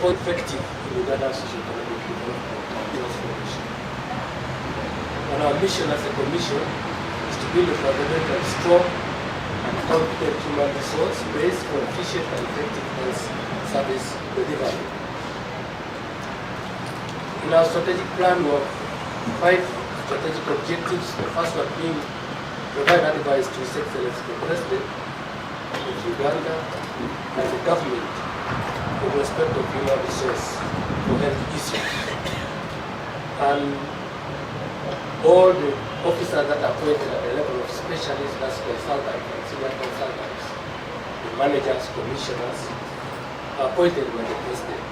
all effective in Uganda's socio-economic development and transformation. And our mission as a commission is to build a fundamentally strong and competent human resource base for efficient and effective health service delivery. In our strategic plan, we have 5 strategic objectives. The first one being provide advice to His Excellency the President of Uganda and the government in respect of human resource for health issues. And all the officers that are appointed at the level of specialists, that's consultants and senior consultants, the managers, commissioners, are appointed by the President.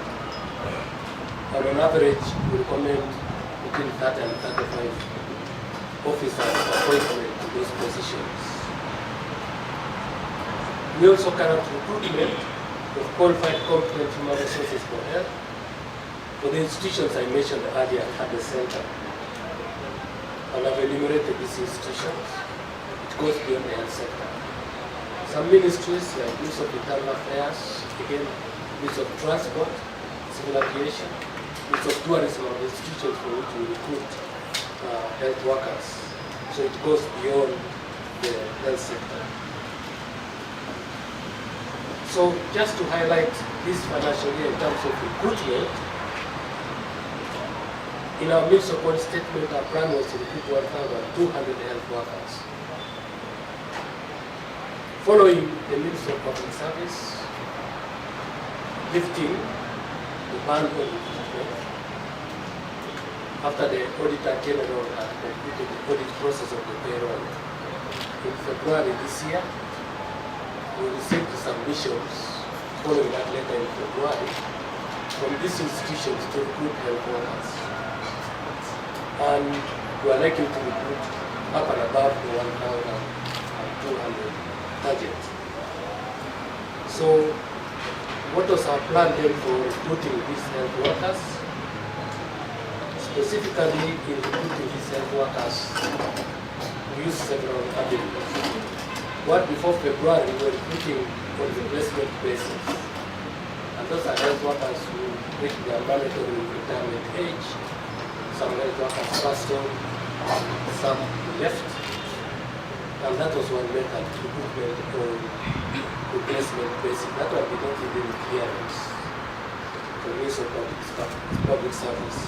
And on average, we recommend between 30 and 35 officers appointment to those positions. We also carry out recruitment of qualified, competent human resources for health for the institutions I mentioned earlier at the center. And I've enumerated these institutions. It goes beyond the health sector. Some ministries like Ministry of Internal Affairs, again, Ministry of Transport, Civil Aviation, Ministry of Tourism are the institutions for which we recruit health workers. So it goes beyond the health sector. So just to highlight this financial year in terms of recruitment, in our municipal statement, our plan was to recruit 1,200 health workers. Following the Ministry of Public Service lifting the ban on recruitment, after the Auditor General had completed the audit process of the payroll in February this year, we received submissions following that letter in February from these institutions to recruit health workers. And we are likely to recruit up and above the 1,200 target. So what was our plan then for recruiting these health workers? Specifically in recruiting these health workers, we use several avenues. One, before February, we were recruiting on the placement basis. And those are health workers who reach their mandatory retirement age. Some health workers passed on, some left. And that was one method, recruitment on replacement basis. That one did not need any clearance for use of public service.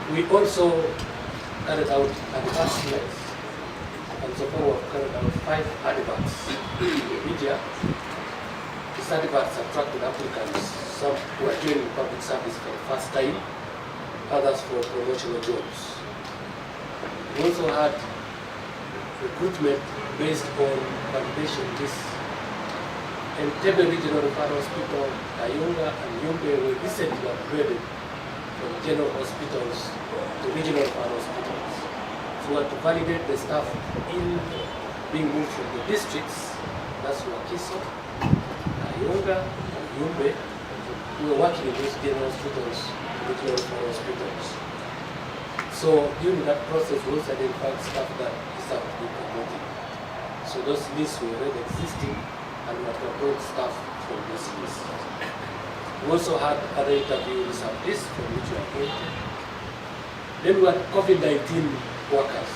We also carried out advertisements, and so far we have carried out 5 adverts in the media. These adverts attracted applicants, some who are joining public service for the first time, others for promotional jobs. We also had recruitment based on validation lists. Entebbe Regional Referral Hospital, Kayunga and Yumbe were recently upgraded from general hospitals to regional referral hospitals. So we had to validate the staff in being moved from the districts, that's Wakiso, Kayunga, and Yumbe. We were working in those general hospitals, regional referral hospitals. So during that process, we also identified staff that deserve to be promoted. So those lists were already existing, and we had to appoint staff from those lists. We also had other interviews and lists from which we appointed. Then we had COVID-19 workers.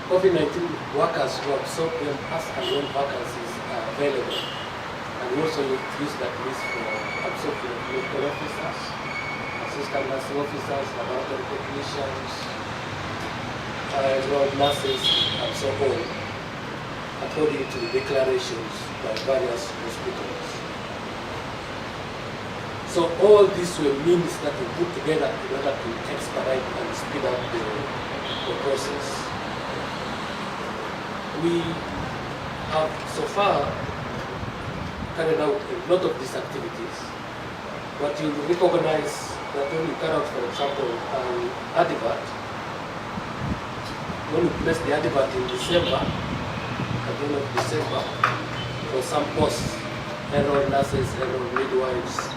COVID-19 workers who absorb them as and when vacancies are available. And we also use that list for absorption of medical officers, assistant nursing officers, laboratory technicians, nurses, and so on, according to the declarations by various hospitals. So all these were means that we put together in order to expedite and speed up the process. We have so far carried out a lot of these activities, but you recognize that when we carry out, for example, an advert, when we place the advert in December, at the end of December, for some posts, enrolled nurses, enrolled midwives,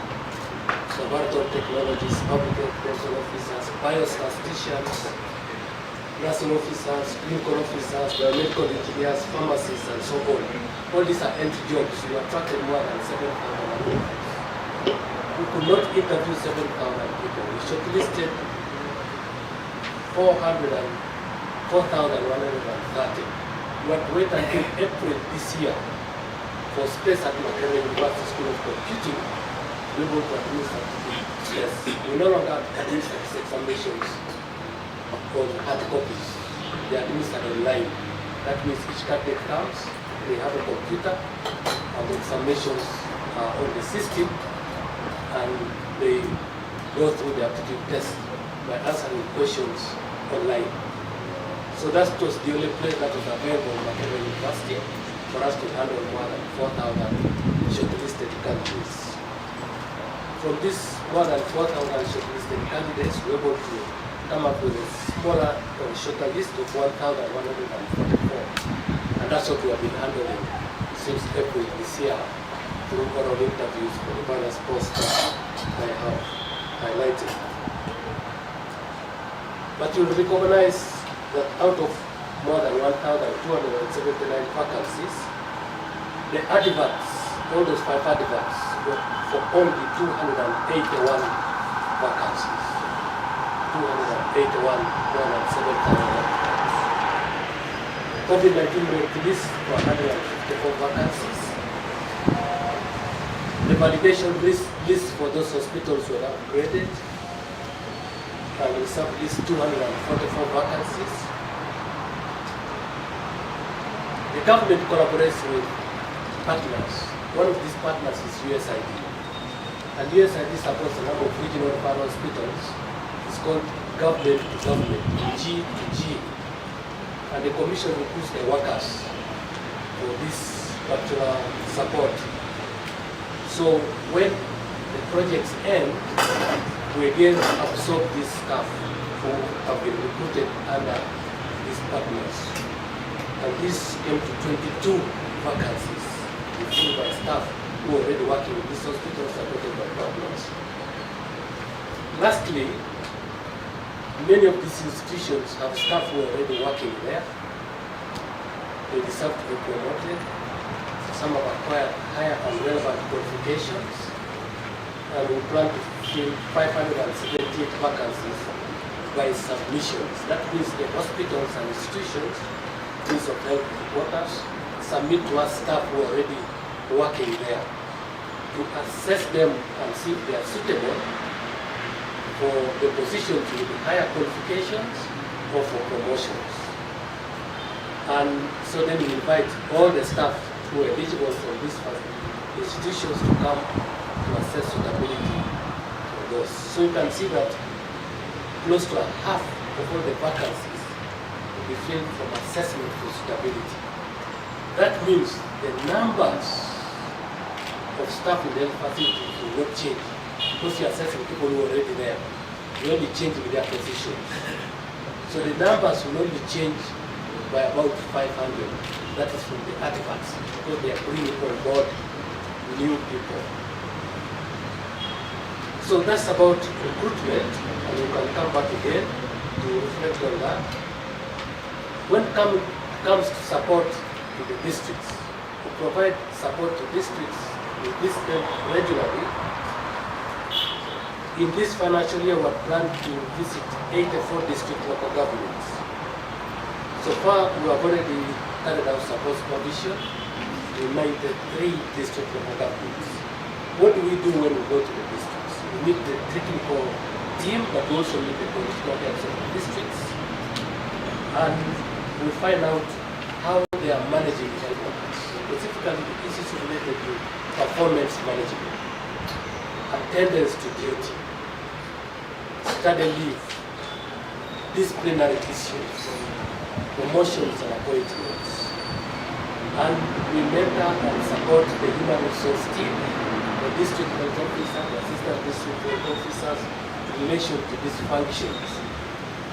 laboratory technologists, public health dental officers, biostatisticians, nursing officers, clinical officers, biomedical engineers, pharmacists, and so on. All these are entry jobs. We attracted more than 7,000 applicants. not interview 7,000 people. We shortlisted 4,130. We had to wait until April this year for space at Makerere University School of Computing to be able to administer tests. We no longer administer examinations on hard copies. They are administered online. That means each candidate comes, they have a computer, and the examinations are on the system, and they go through the aptitude test by answering questions online. So that was the only place that was available in Makerere University for us to handle more than 4,000 shortlisted candidates. From this more than 4,000 shortlisted candidates, we were able to come up with a smaller or shorter list of 1,144. And that's what we have been handling since April this year through oral interviews for the various posts I have highlighted. But you'll recognize that out of more than 1,279 vacancies, the adverts, all those 5 adverts, were for only 281 vacancies. 281 more than 7,000 vacancies. COVID-19 made this for 154 vacancies. The validation list for those hospitals were upgraded, and we served these 244 vacancies. The government collaborates with partners. One of these partners is USAID. And USAID supports a number of regional referral hospitals. It's called government to government, G to G. And the commission recruits the workers for this particular support. So when the projects end, we again absorb this staff who have been recruited under these partners. And this came to 22 vacancies filled by staff who are already working in these hospitals supported by partners. Lastly, many of these institutions have staff who are already working there. They deserve to be promoted. Some have acquired higher and relevant qualifications. And we plan to fill 578 vacancies by submissions. That means the hospitals and institutions, Ministry of Health headquarters, submit to us staff who are already working there to assess them and see if they are suitable for the positions with higher qualifications or for promotions. And so then we invite all the staff who are eligible from these institutions to come to assess suitability for those. So you can see that close to half of all the vacancies will be filled from assessment for suitability. That means the numbers of staff in the health facilities will not change because you're assessing people who are already there. You only change with their positions. So the numbers will only change by about 500. That is from the artifacts because they are bringing on board new people. So that's about recruitment, and you can come back again to reflect on that. When it comes to support to the districts, we provide support to districts. We visit them regularly. In this financial year, we plan to visit 84 district local governments. So far, we have already carried out support provision to 93 district local governments. What do we do when we go to the districts? We meet the technical team, but we also meet the political heads of the districts. And we find out how they are managing health workers, specifically the issues related to performance management, attendance to duty, study leave, disciplinary issues, promotions and appointments. And we mentor and support the human resource team, the district health officer, the assistant district health officers in relation to these functions,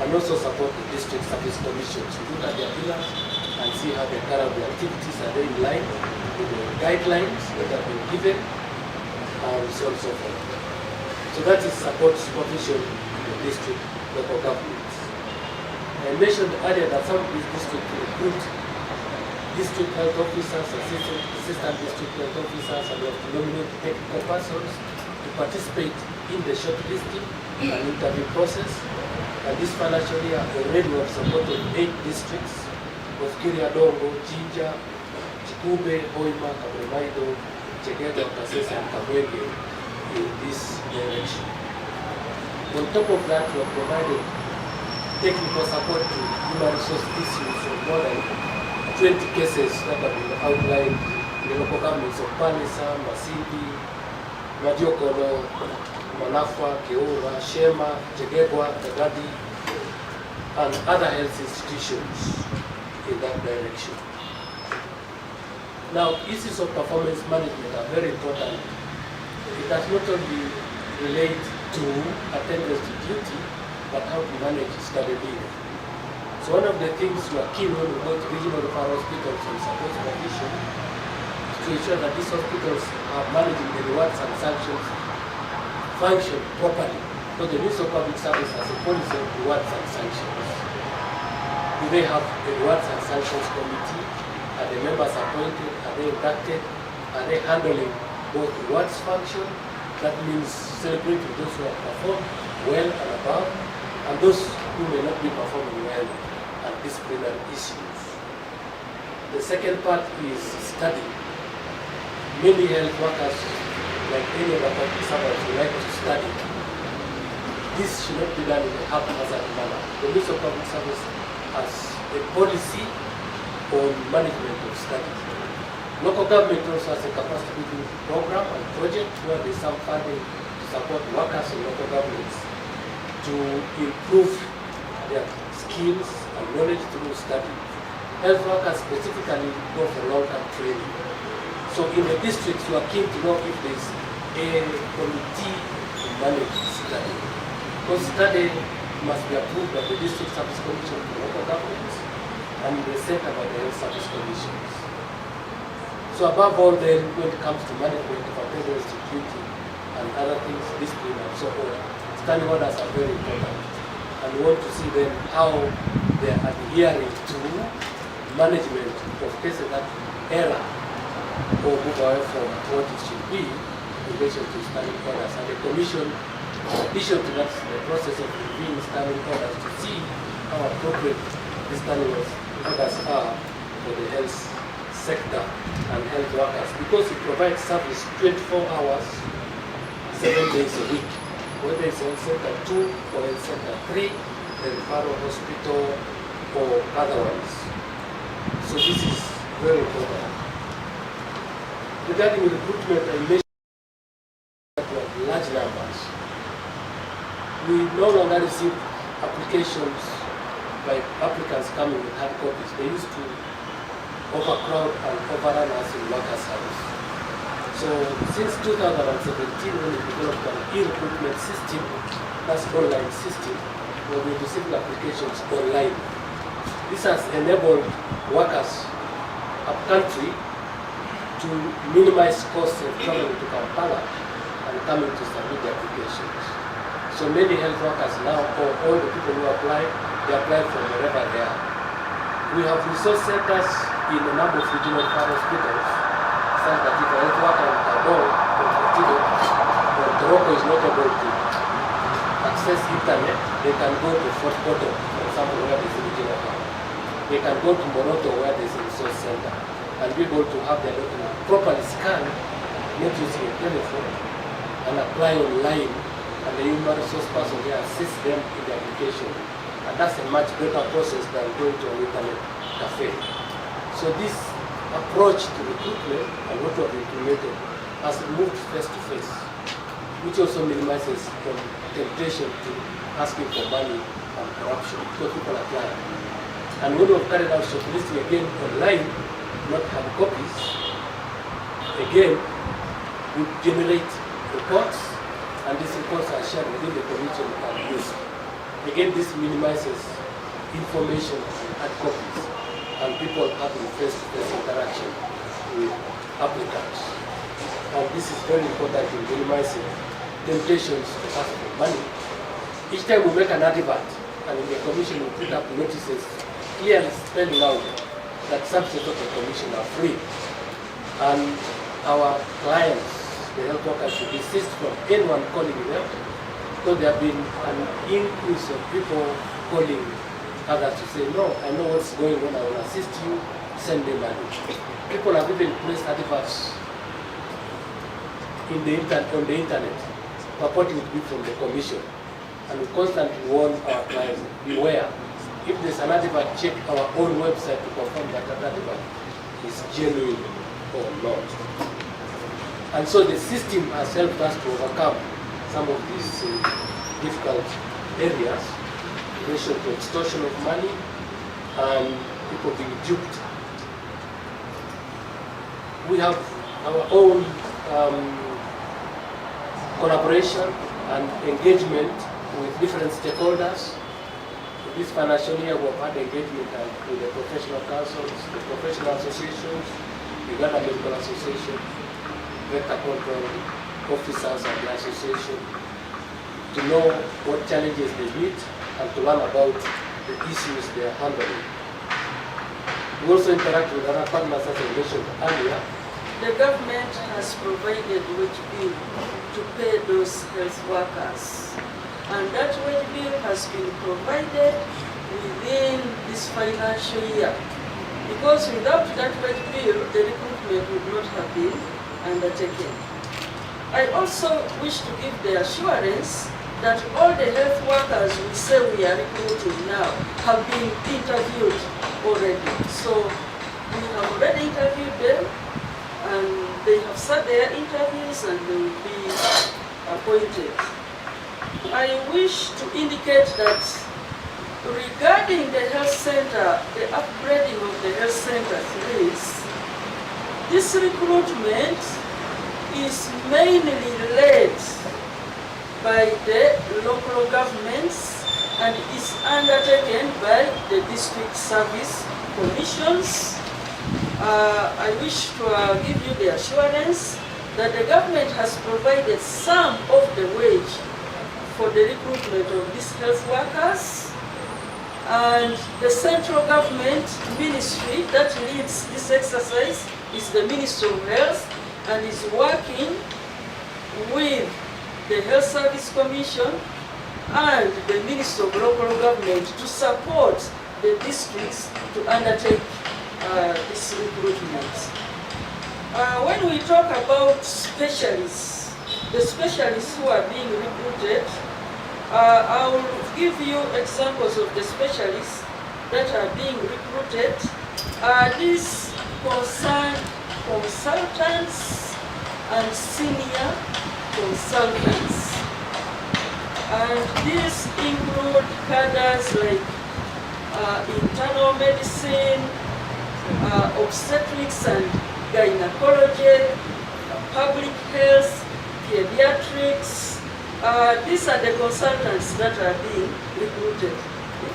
and also support the district service commissions to look at their pillars and see how they carry out their activities, are they in line with the guidelines that have been given, and so on and so forth. So that is support supervision in the district local governments. I mentioned earlier that some of these districts recruit district health officers, assistant district health officers, and we have to nominate technical persons to participate in the shortlisting and interview process. And this financial year already we have supported 8 districts of Kiriadongo, Jinja, Chikube, Hoima, Kabremaido, Chegeda, Kasese, and Kabwenge in this direction. On top of that, we have provided technical support to human resource issues on more than 20 cases that have been outlined in the local governments of Panisa, Masindi, Majiokono, Manafa, Keora, Shema, Chegegwa, Tagadi, and other health institutions in that direction. Now, issues of performance management are very important. It does not only relate to attendance to duty, but how to manage study leave. So one of the things we are keen when we go to regional referral hospitals and support provision is to ensure that these hospitals are managing the rewards and sanctions function properly. So the Ministry of Public Service has a policy of rewards and sanctions. Do they have a rewards and sanctions committee? Are the members appointed? Are they inducted? Are they handling both rewards function? That means celebrating those who have performed well and above, and those who may not be performing well, and disciplinary issues. The second part is study. Many health workers, like any other public servants, would like to study. This should not be done in a haphazard manner. The Ministry of Public Service has a policy on management of study. Local government also has a capacity building program and project where there is some funding to support workers in local governments to improve their skills and knowledge through study. Health workers specifically go for long-term training. So in the districts, you are keen to know if there is a committee to manage study. Because study must be approved by the District Service Commission for local governments and the Center by the Health Service Commissions. So above all then, when it comes to management of attendance to duty and other things, discipline and so on, standing orders are very important. And we want to see then how they are adhering to management of cases that error or move away from what it should be in relation to standing orders. And the Commission, in addition to that, the process of reviewing standing orders to see how appropriate these standing orders are for the health sector and health workers, because it provides service 24 hours, 7 days a week, whether it's in Center 2 or in Center 3, the referral hospital or otherwise. So this is very important. Regarding recruitment, I mentioned that we have large numbers. We no longer receive applications by applicants coming with hard copies. They used to overcrowd and overrun us in workers' house. So since 2017, when we developed an e-recruitment system, that's online system, where we receive applications online. This has enabled workers up country to minimize costs of traveling to Kampala and coming to submit the applications. So many health workers now, or all the people who apply, they apply from wherever they are. We have resource centers in a number of regional hospitals, such that if a health worker in Kabul or Katido or Toronto is not able to access internet, they can go to Fort Portal, for example, where there is a regional hub. They can go to Moroto, where there is a resource center, and be able to have their document properly scanned, not using a telephone, and apply online, and the human resource person there assists them in the application. And that's a much better process than going to an internet cafe. So this approach to recruitment and what we have implemented has moved face to face, which also minimizes temptation to asking for money and corruption, because people apply. And when we have carried out shortlisting again online, not hard copies, again, we generate reports, and these reports are shared within the commission and used. Again, this minimizes information and hard copies, and people having face-to-face interaction with applicants. And this is very important in minimizing temptations to ask for money. Each time we make an advert, and in the commission we put up notices clearly spelling out that services of the commission are free. And our clients the health workers should desist from anyone calling them, because there have been an increase of people calling others to say, no, I know what's going on, I will assist you, send them money. People have even placed adverts on the internet purporting to be from the Commission, and we constantly warn our clients, beware. If there's an advert, check our own website to confirm that that advert is genuine or not. And so the system has helped us to overcome some of these difficult areas in relation to extortion of money and people being duped. We have our own collaboration and engagement with different stakeholders. This financial year we have had engagement with the professional councils, the professional associations, the Uganda Medical Association, vector control officers and the association, to know what challenges they meet and to learn about the issues they are handling. We also interact with other partners, as I mentioned earlier. The government has provided wage bill to pay those health workers. And that wage bill has been provided within this financial year. Because without that wage bill, the recruitment would not have been undertaken. I also wish to give the assurance that all the health workers we say we are recruiting now have been interviewed already. So we have already interviewed them, and they have sat their interviews and they will be appointed. I wish to indicate that regarding the health center, the upgrading of the health center this recruitment is mainly led by the local governments and is undertaken by the district service commissions. I wish to give you the assurance that the government has provided some of the wage for the recruitment of these health workers, and the central government ministry that leads this exercise is the Ministry of Health, and is working with the Health Service Commission and the Ministry of Local Government to support the districts to undertake this recruitment. When we talk about specialists, the specialists who are being recruited, I will give you examples of the specialists that are being recruited. These concern consultants and senior consultants. And these include cadres like internal medicine, obstetrics and gynecology, public health, pediatrics. These are the consultants that are being recruited,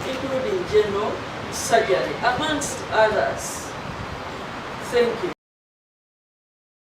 including general surgery, amongst others. Thank you.